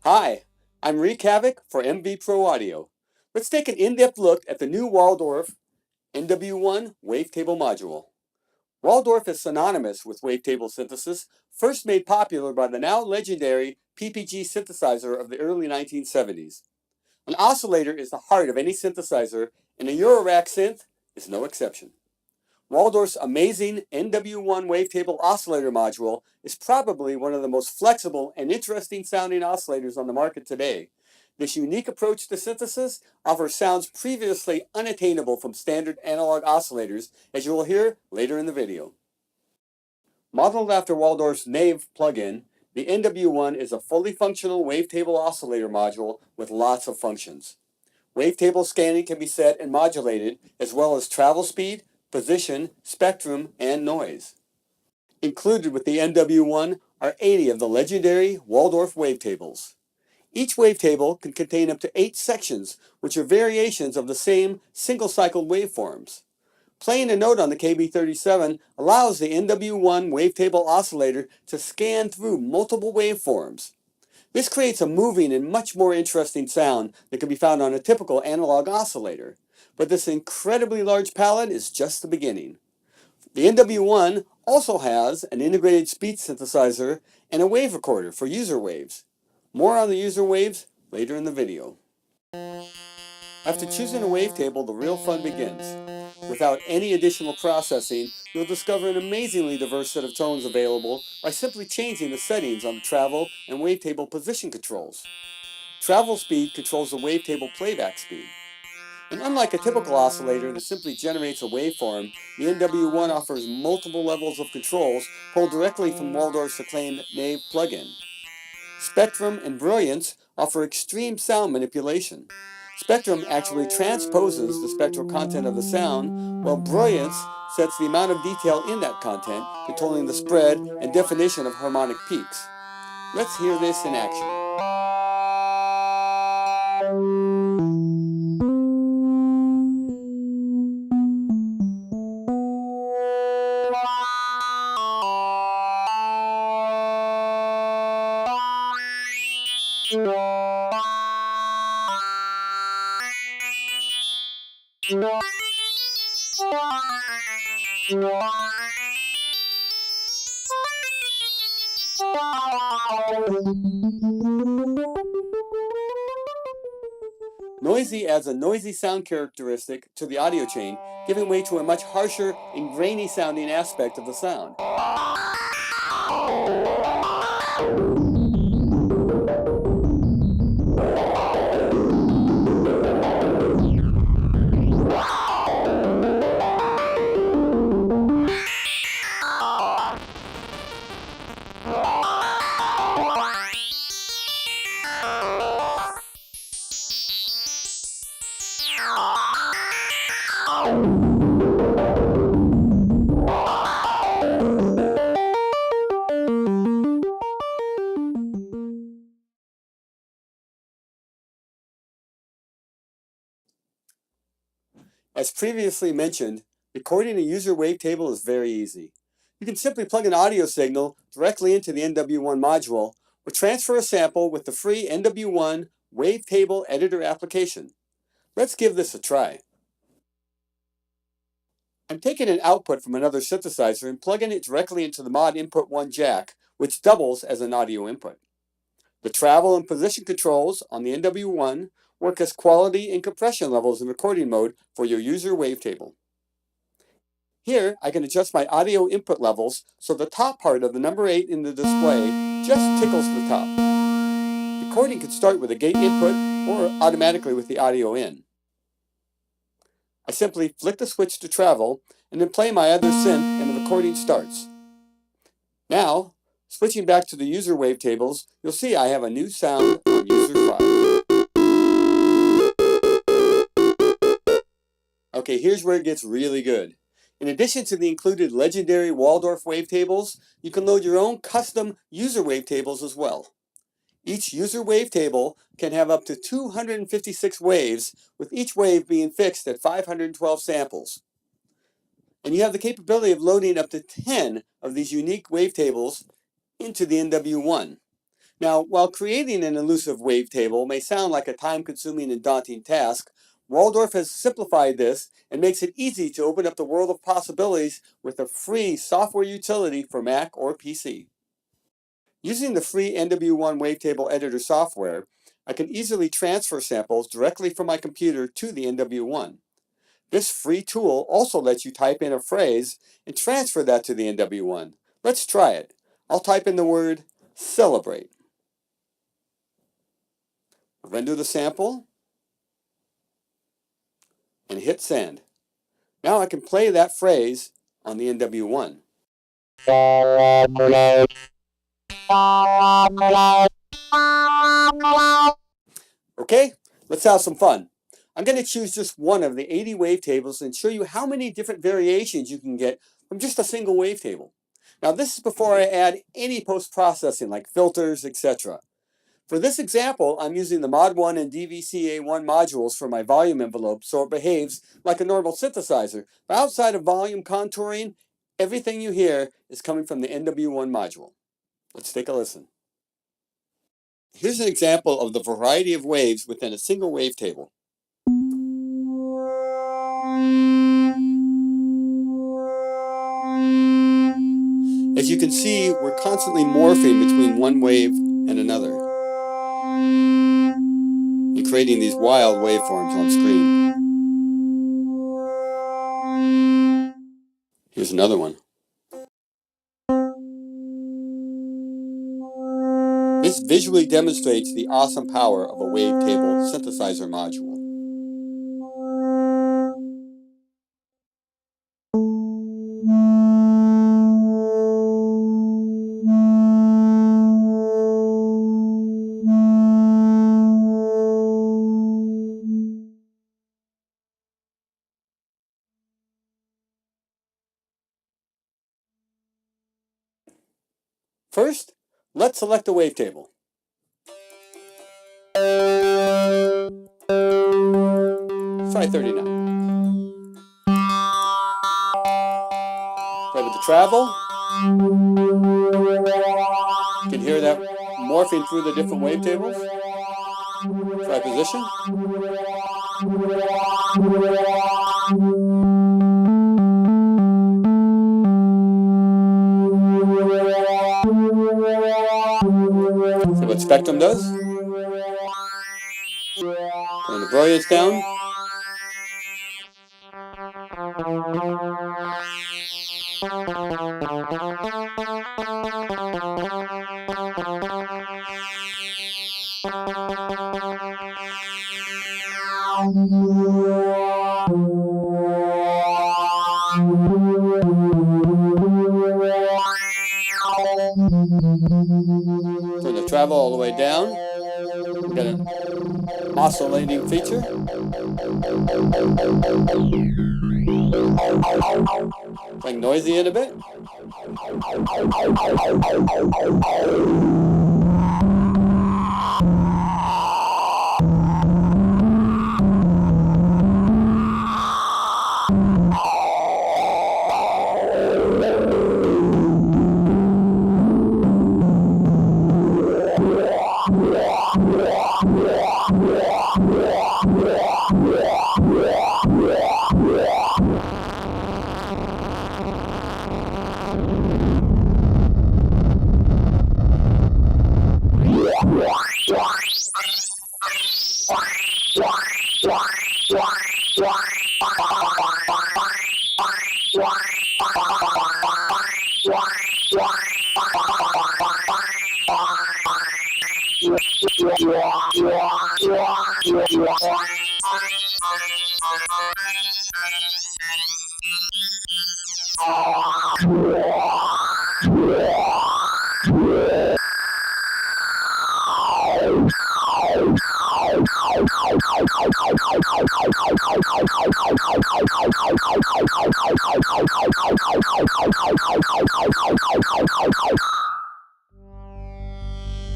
Hi, I'm Reek Havok for MV Pro Audio. Let's take an in-depth look at the new Waldorf NW-1 Wavetable module. Waldorf is synonymous with wavetable synthesis, first made popular by the now legendary PPG synthesizer of the early 1970s. An oscillator is the heart of any synthesizer, and a Eurorack synth is no exception. Waldorf's amazing NW-1 Wavetable Oscillator module is probably one of the most flexible and interesting sounding oscillators on the market today. This unique approach to synthesis offers sounds previously unattainable from standard analog oscillators, as you will hear later in the video. Modeled after Waldorf's Nave plugin, the NW-1 is a fully functional wavetable oscillator module with lots of functions. Wavetable scanning can be set and modulated, as well as travel speed, position, spectrum, and noise. Included with the NW-1 are 80 of the legendary Waldorf wavetables. Each wavetable can contain up to 8 sections, which are variations of the same single-cycled waveforms. Playing a note on the KB37 allows the NW-1 wavetable oscillator to scan through multiple waveforms. This creates a moving and much more interesting sound that can be found on a typical analog oscillator. But this incredibly large palette is just the beginning. The NW-1 also has an integrated speech synthesizer and a wave recorder for user waves. More on the user waves later in the video. After choosing a wavetable, the real fun begins. Without any additional processing, you'll discover an amazingly diverse set of tones available by simply changing the settings on the travel and wavetable position controls. Travel speed controls the wavetable playback speed. And unlike a typical oscillator that simply generates a waveform, the NW-1 offers multiple levels of controls pulled directly from Waldorf's acclaimed Nave plugin. Spectrum and Brilliance offer extreme sound manipulation. Spectrum actually transposes the spectral content of the sound, while Brilliance sets the amount of detail in that content, controlling the spread and definition of harmonic peaks. Let's hear this in action. Noisy adds a noisy sound characteristic to the audio chain, giving way to a much harsher and grainy sounding aspect of the sound. As previously mentioned, recording a user wavetable is very easy. You can simply plug an audio signal directly into the NW-1 module or transfer a sample with the free NW-1 Wavetable Editor application. Let's give this a try. I'm taking an output from another synthesizer and plugging it directly into the Mod Input 1 jack, which doubles as an audio input. The travel and position controls on the NW-1 work as quality and compression levels in recording mode for your user wavetable. Here, I can adjust my audio input levels so the top part of the number 8 in the display just tickles the top. Recording can start with a gate input or automatically with the audio in. I simply flick the switch to travel and then play my other synth and the recording starts. Now, switching back to the user wavetables, you'll see I have a new sound on user 5. Okay, here's where it gets really good. In addition to the included legendary Waldorf wavetables, you can load your own custom user wavetables as well. Each user wavetable can have up to 256 waves, with each wave being fixed at 512 samples. And you have the capability of loading up to 10 of these unique wavetables into the NW-1. Now, while creating an elusive wavetable may sound like a time-consuming and daunting task, Waldorf has simplified this and makes it easy to open up the world of possibilities with a free software utility for Mac or PC. Using the free NW1 Wavetable Editor software, I can easily transfer samples directly from my computer to the NW1. This free tool also lets you type in a phrase and transfer that to the NW1. Let's try it. I'll type in the word celebrate. Render the sample and hit send. Now I can play that phrase on the NW1. Okay, let's have some fun. I'm going to choose just one of the 80 wavetables and show you how many different variations you can get from just a single wavetable. Now this is before I add any post-processing like filters, etc. For this example, I'm using the Mod 1 and DVCA1 modules for my volume envelope so it behaves like a normal synthesizer. But outside of volume contouring, everything you hear is coming from the NW1 module. Let's take a listen. Here's an example of the variety of waves within a single wavetable. As you can see, we're constantly morphing between one wave and another and creating these wild waveforms on screen. Here's another one. This visually demonstrates the awesome power of a wavetable synthesizer module. First, let's select a wavetable. Try 39. Play with the travel. You can hear that morphing through the different wavetables. Try position. See what spectrum does. Turn the brilliance down. Turn the travel all the way down. We've got an oscillating feature. Playing noisy in a bit.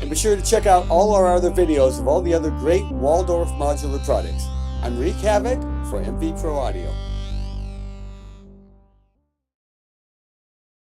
And be sure to check out all our other videos of all the other great Waldorf modular products. I'm Reek Havok for MV Pro Audio.